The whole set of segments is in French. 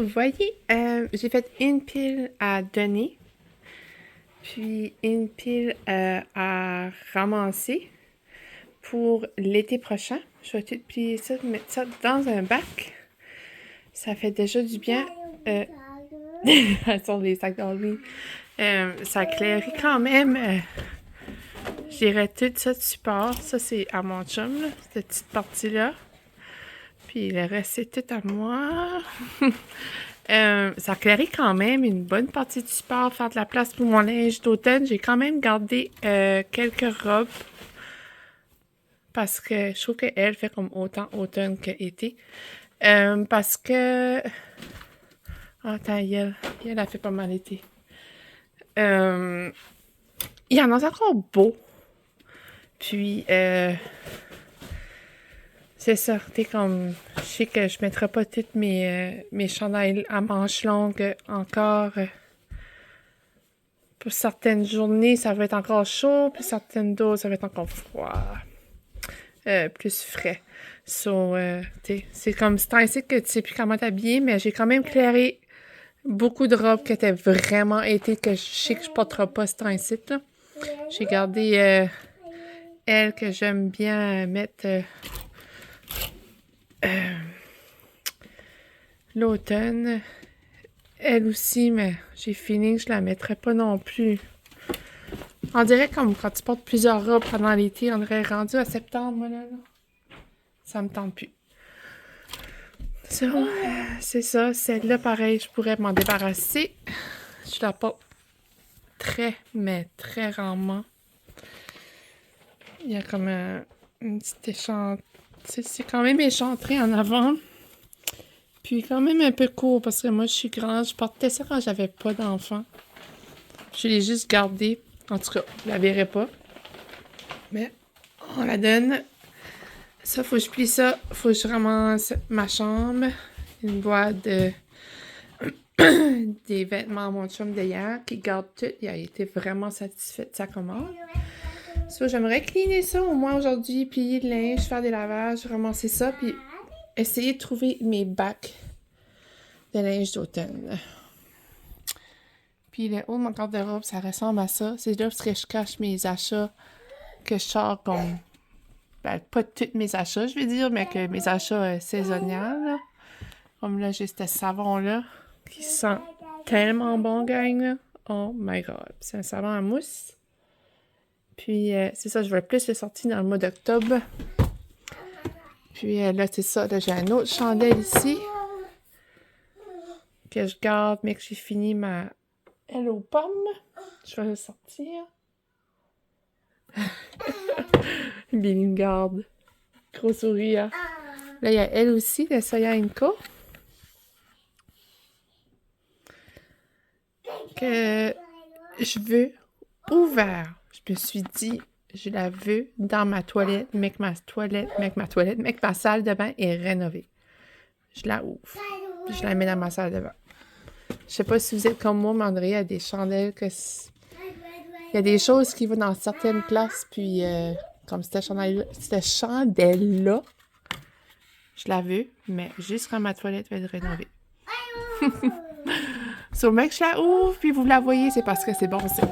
vous voyez, j'ai fait une pile à donner, puis une pile à ramasser pour l'été prochain. Je vais tout plier ça, mettre ça dans un bac. Ça fait déjà du bien. Sur les sacs d'Halloween. Ça clairit quand même. Je dirais tout ça de support. Ça, c'est à mon chum, là, cette petite partie-là. Puis le reste, c'est tout à moi. Ça clairit quand même une bonne partie du support, faire de la place pour mon linge d'automne. J'ai quand même gardé quelques robes parce que je trouve qu'elle fait comme autant automne que été. Parce que... Attends, elle a fait pas mal été. Il y en a encore beau. Puis, c'est ça, t'es comme... Je sais que je mettrai pas toutes mes chandails à manches longues encore. Pour certaines journées, ça va être encore chaud, puis certaines d'autres, ça va être encore froid. Plus frais. So, c'est comme c'est ainsi que tu sais plus comment t'habiller, mais j'ai quand même clairé beaucoup de robes qui étaient vraiment été, que je sais que je porterai pas ce temps-ci, là. J'ai gardé elle que j'aime bien mettre l'automne. Elle aussi, mais j'ai fini que je la mettrais pas non plus. On dirait comme quand tu portes plusieurs robes pendant l'été, on dirait rendu à septembre, moi, là. Ça me tente plus. So, c'est ça. Celle-là, pareil, je pourrais m'en débarrasser. Je la porte très, mais très rarement. Il y a comme une petite échantre. C'est quand même échancré en avant. Puis quand même un peu court parce que moi, je suis grande. Je portais ça quand j'avais pas d'enfant. Je l'ai juste gardée. En tout cas, je la verrai pas. Mais on la donne. Ça, faut que je plie ça. Faut que je ramasse ma chambre. Une boîte de... des vêtements à mon chum d'hier qui garde tout. Il a été vraiment satisfait de sa commande. So, j'aimerais cleaner ça au moins aujourd'hui, plier le linge, faire des lavages, ramasser ça, puis essayer de trouver mes bacs de linge d'automne. Puis le haut de mon garde-robe, ça ressemble à ça. C'est là parce que je cache mes achats que je sors comme... Ben, pas tous mes achats, je vais dire, mais que mes achats saisonniers, là. Comme là, j'ai ce savon-là qui sent tellement bon, gang, là. Oh my god. C'est un savon à mousse. Puis, c'est ça, je vais plus le sortir dans le mois d'octobre. Puis là, c'est ça, là, j'ai un autre chandelle ici que je garde, mais que j'ai fini ma elle aux pommes. Je vais le sortir. Billy me garde. Gros sourire. Là, il y a elle aussi, le Soyanko. Que je veux ouvert. Je me suis dit, je la veux dans ma toilette, mais que ma salle de bain est rénovée. Je la ouvre. Puis je la mets dans ma salle de bain. Je sais pas si vous êtes comme moi, mais André, il y a des chandelles que... Il y a des choses qui vont dans certaines places, puis comme cette chandelle-là, je la veux, mais juste quand ma toilette va être rénovée. So, mec, je la ouvre, puis vous la voyez, c'est parce que c'est bon, ça.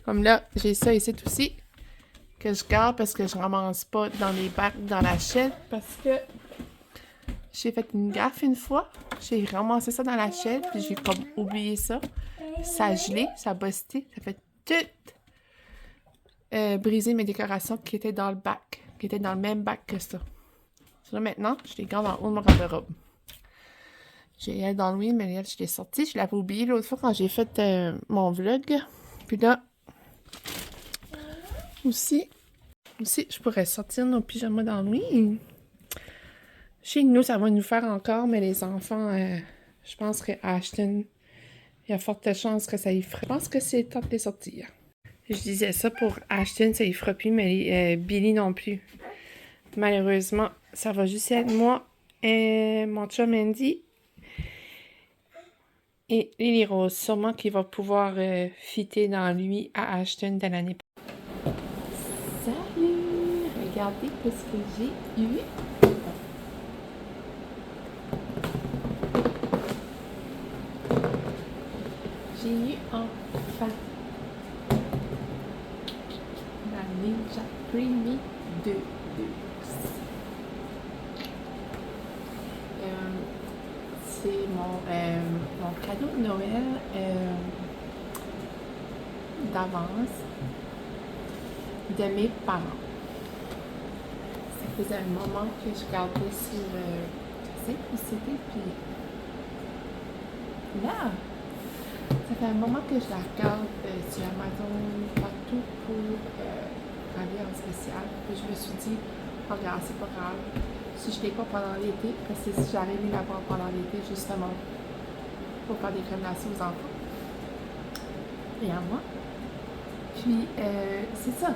Comme là, j'ai ça ici aussi, que je garde parce que je ramasse pas dans les bacs, dans la chaîne, parce que j'ai fait une gaffe une fois. J'ai ramassé ça dans la chaîne, puis j'ai comme oublié ça. Ça a gelé, ça a busté, ça fait tout briser mes décorations qui étaient dans le bac, qui étaient dans le même bac que ça. So, là, maintenant, je les garde en haut de mon garde-robe. J'ai elle dans le oui, mais elle, je l'ai sortie. Je l'avais oublié l'autre fois quand j'ai fait mon vlog. Puis là, aussi, je pourrais sortir nos pyjamas dans le oui. Chez nous, ça va nous faire encore, mais les enfants, je pense que Ashton, il y a forte chance que ça y fera. Je pense que c'est le temps de les sortir. Je disais ça pour Ashton, ça y fera plus, mais Billy non plus. Malheureusement, ça va juste être moi et mon chum Andy et Lily Rose. Sûrement qu'il va pouvoir fitter dans lui à Ashton de l'année prochaine. Salut! Regardez ce que j'ai eu. enfin la Ninja Creamy de luxe. C'est mon cadeau de Noël d'avance de mes parents. Ça faisait un moment que je gardais sur Simplicité, puis là, ça fait un moment que je la regarde sur Amazon, partout pour aller en spécial. Puis je me suis dit, oh, regarde, c'est pas grave. Si je l'ai pas pendant l'été, parce que si j'avais aimé l'avoir pendant l'été, justement, pour faire des crèmes glacées aux enfants et à moi. Puis, c'est ça.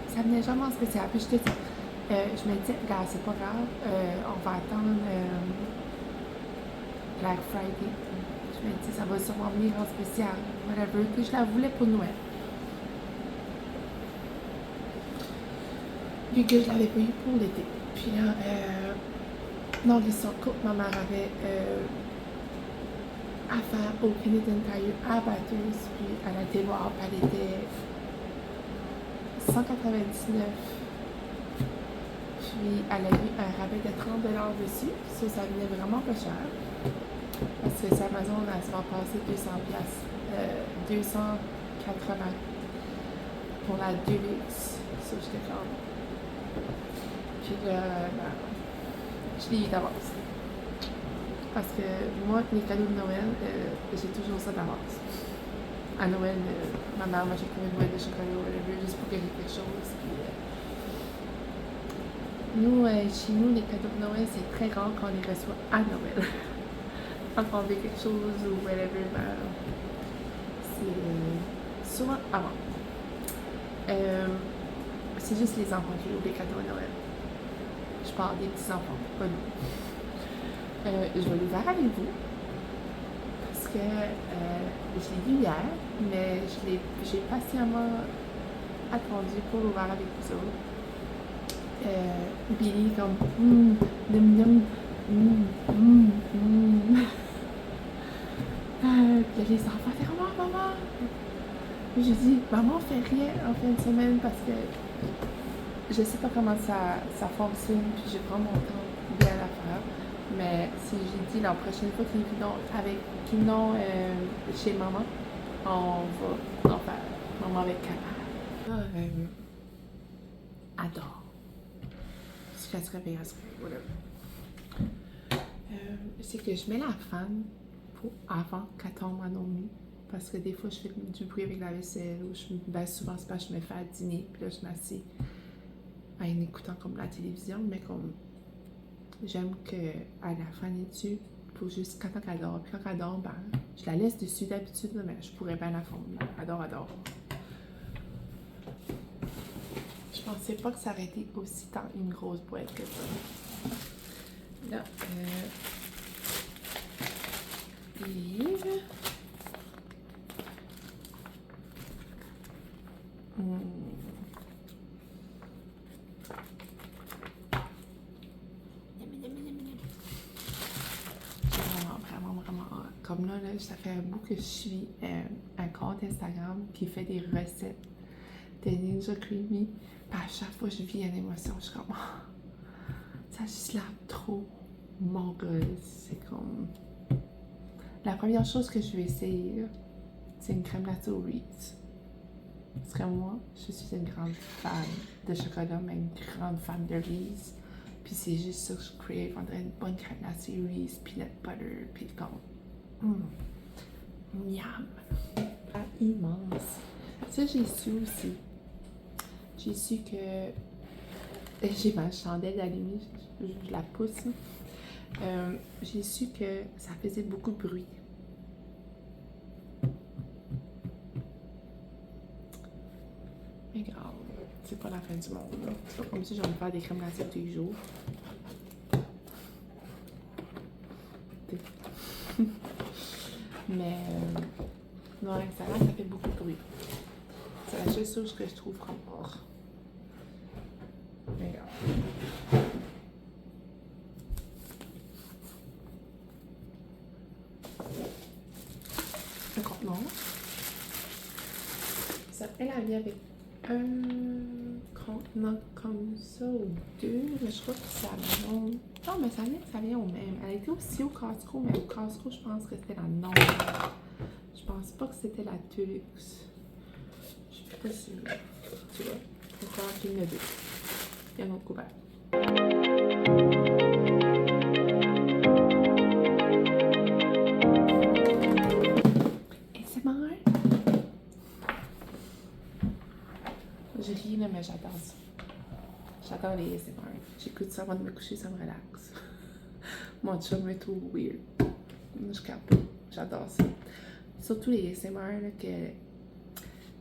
Ça venait jamais en spécial. Puis je me disais, regarde, c'est pas grave, on va attendre Black Friday. Je me dis, ça va sûrement venir en spécial, whatever. Puis je la voulais pour Noël. Vu que je l'avais pas eu pour l'été. Puis là, dans l'histoire courte, ma mère avait affaire au Canadian Tire à Bathurst. Puis elle a été voir, puis elle était 199. Puis elle a eu un rabais de 30 $ dessus. Ça venait vraiment pas cher. Parce que sur Amazon, elle se va passer 200 piastres. 280 pour la Deluxe. Ça, j'étais comme. Puis là, je l'ai eu d'avance. Parce que moi, les cadeaux de Noël, j'ai toujours ça d'avance. À Noël, ma mère m'achète comme une boîte de chocolat, whatever, juste pour que j'ai quelque chose. Puis, nous, chez nous, les cadeaux de Noël, c'est très rare qu'on les reçoit à Noël. Quand on veut quelque chose ou whatever, c'est souvent avant. C'est juste les enfants qui ouvrent les cadeaux à Noël. Je parle des petits-enfants, pas nous. Je vais l'ouvrir avec vous. Parce que je l'ai vu hier, mais j'ai patiemment attendu pour l'ouvrir avec vous autres. Billy comme num num puis les enfants étaient comme oh, maman. Puis j'ai dit maman fait rien en fin de semaine parce que je sais pas comment ça fonctionne, puis je prends mon temps bien à faire. Mais si j'ai dit la prochaine fois qu'ils viennent chez maman, on va en faire. Maman avec Clara. Adore. Si elle se réveille, whatever. C'est que je mets la fan pour avant qu'elle tombe à nos nuits. Parce que des fois, je fais du bruit avec la vaisselle, ou souvent, c'est parce que je me fais à dîner, puis là, je m'assieds en écoutant comme la télévision, mais comme j'aime qu'elle a la fan dessus pour juste quand elle dort. Puis quand elle dort, ben, je la laisse dessus d'habitude, mais je pourrais bien la fondre. Adore. Je pensais pas que ça aurait été aussi tant une grosse boîte que ça. Là, livre. Vraiment. Comme là, ça fait un bout que je suis un compte Instagram qui fait des recettes de Ninja Creamy. Puis à chaque fois que je vis une émotion, je suis comme ça juste l'air trop mongueuse. C'est comme. La première chose que je vais essayer, c'est une crème glacée aux Reese. Parce que moi, je suis une grande fan de chocolat, mais une grande fan de Reese. Puis c'est juste ça que je crave. On dirait une bonne crème glacée Reese, peanut butter, puis comme. Miam! Immense. Ça, j'ai su aussi. J'ai su que. J'ai ma chandelle allumée, je la pousse. J'ai su que ça faisait beaucoup de bruit. Mais grave, c'est pas la fin du monde. C'est pas comme si je vais me faire des crèmes glacées tous les jours. Mais non, ça fait beaucoup de bruit. C'est la seule chose que je trouve comme or. Mais regarde. un contenant. Ça, elle vient avec un contenant comme ça ou deux, mais je crois que ça vient. Non, mais ça vient au même. Elle était aussi au Costco, mais au Costco, je pense que c'était la normale. Je pense pas que c'était la Deluxe. Je suis pas sûre. Tu vois, encore qu'il y en a deux. Il y a un autre couvert. ASMR. Je ris là, mais j'adore ça. J'adore les ASMR. J'écoute ça avant de me coucher, ça me relaxe. Mon chum est tout weird. Je capte. J'adore ça. Surtout les ASMR là,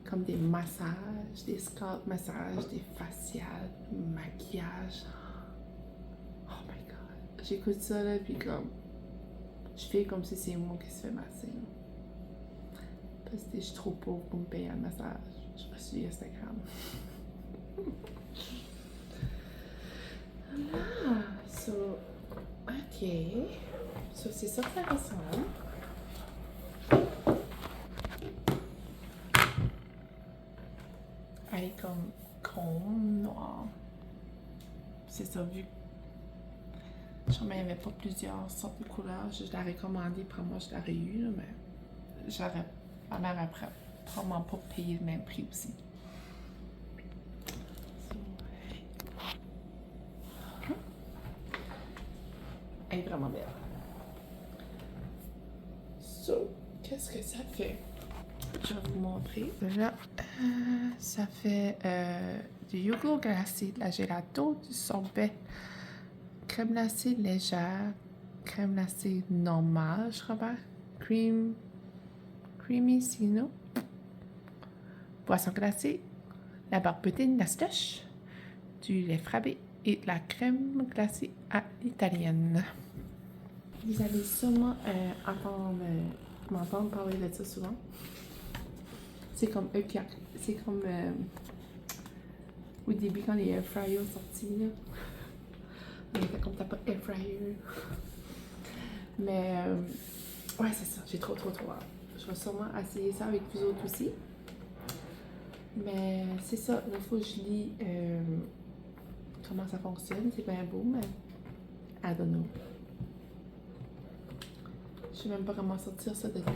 comme des massages, des scalp massages, des faciales, maquillage. Oh my god. J'écoute ça là, puis comme. Je fais comme si c'est moi qui se fait masser. Là. Parce que je suis trop pauvre pour me payer un massage. Je me suis Instagram. Ah, so. Ok. So, c'est ça que ça ressemble. Elle est comme chrome, noir. C'est ça, vu que je n'avais pas plusieurs sortes de couleurs, je l'aurais recommandé, pour moi je l'aurais eu, là, mais ma mère après probablement pas payé le même prix aussi. So, elle est vraiment belle. So, qu'est-ce que ça fait? Je vais vous montrer. Là, ça fait du yogourt glacé, de la gelato, du sorbet, crème glacée légère, crème glacée normale, je crois, creamy sino, boisson glacée, la barbutine, la slush, du lait frappé et de la crème glacée à l'italienne. Vous allez sûrement m'entendre parler de ça souvent. C'est comme c'est comme au début quand les air fryers sont sortis là. Mais comme t'as pas air fryer. Mais ouais, c'est ça, j'ai trop hâte. Je vais sûrement essayer ça avec vous autres aussi. Mais c'est ça, il faut que je lis comment ça fonctionne. C'est bien beau, mais I don't know. Je sais même pas comment sortir ça de là.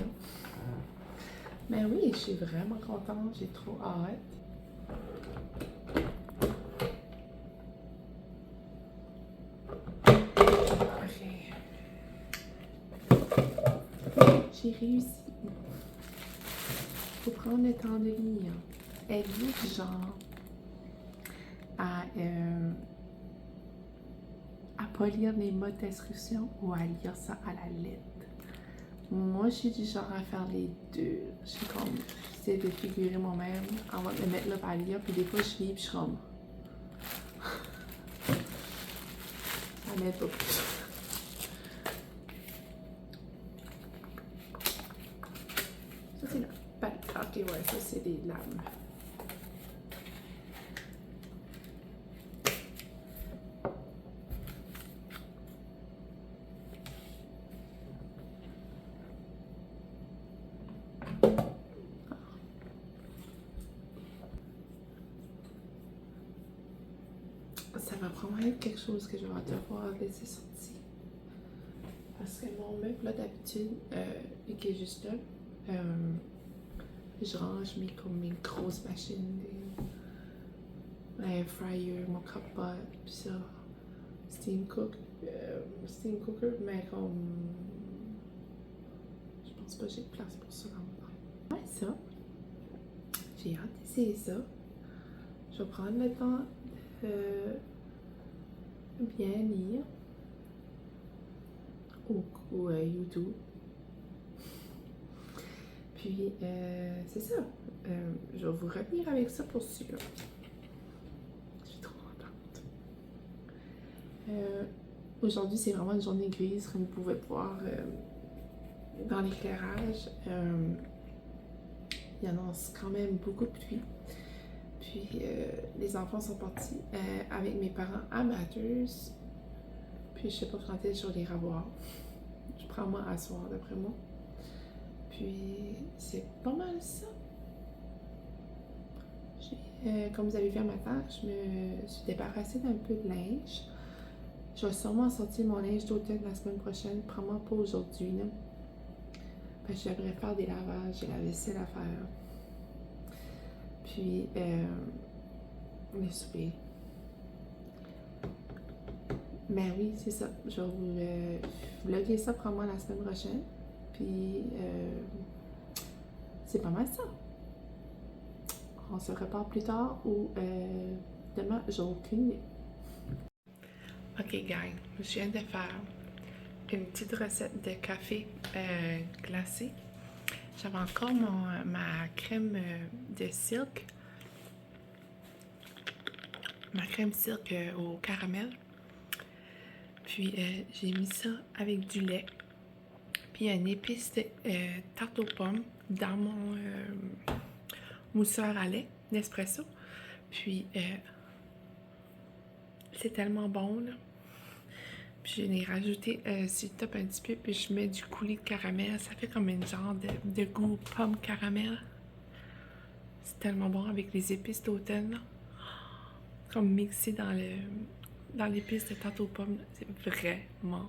Mais oui, je suis vraiment contente, j'ai trop hâte. J'ai réussi. Faut prendre le temps de lire. Êtes-vous du genre à pas lire les mots d'instruction ou à lire ça à la lettre? Moi, je suis du genre à faire les deux. Je suis comme, j'essaie de figurer moi-même avant de me mettre là à lire, puis des fois, je lis, puis je suis comme... ça m'aide pas plus. Ça, c'est la pâte. Ok, ouais, ça, c'est des lames. Ça va probablement être quelque chose que je vais devoir laisser sortir. Parce que mon meuble, là, d'habitude, qui est juste là, je range mes grosses machines, air fryer, mon crock-pot, puis ça, steam cooker, mais comme, je pense pas que j'ai de place pour ça dans mon. Ouais, ça, j'ai hâte d'essayer ça. Je vais prendre le temps de bien lire ou YouTube. Puis, c'est ça. Je vais vous revenir avec ça pour sûr. Je suis trop contente. Aujourd'hui, c'est vraiment une journée grise, comme vous pouvez voir dans l'éclairage. Il annonce quand même beaucoup de pluie. Puis, les enfants sont partis avec mes parents à Bathurst. Puis, je sais pas quand est-ce que je vais les revoir. Je prends moi à soir, d'après moi. Puis, c'est pas mal ça. Comme vous avez vu un matin, je me suis débarrassée d'un peu de linge. Je vais sûrement sortir mon linge d'automne la semaine prochaine, probablement pas aujourd'hui. Parce que je devrais faire des lavages, j'ai la vaisselle à faire. Puis, les soupers. Ben oui, c'est ça. Je vais vous vlogger ça probablement la semaine prochaine. Puis, c'est pas mal ça. On se reparle plus tard ou demain, j'ai aucune idée. Ok, gang, je viens de faire une petite recette de café glacé. J'avais encore ma crème de silk. Ma crème silk au caramel. Puis j'ai mis ça avec du lait. Puis une épice de tarte aux pommes dans mon mousseur à lait Nespresso. Puis c'est tellement bon là. Puis je l'ai rajouté sur le top un petit peu. Puis je mets du coulis de caramel. Ça fait comme une genre de goût pomme caramel. C'est tellement bon avec les épices d'automne. Comme mixé dans l'épice de tarte aux pommes. C'est vraiment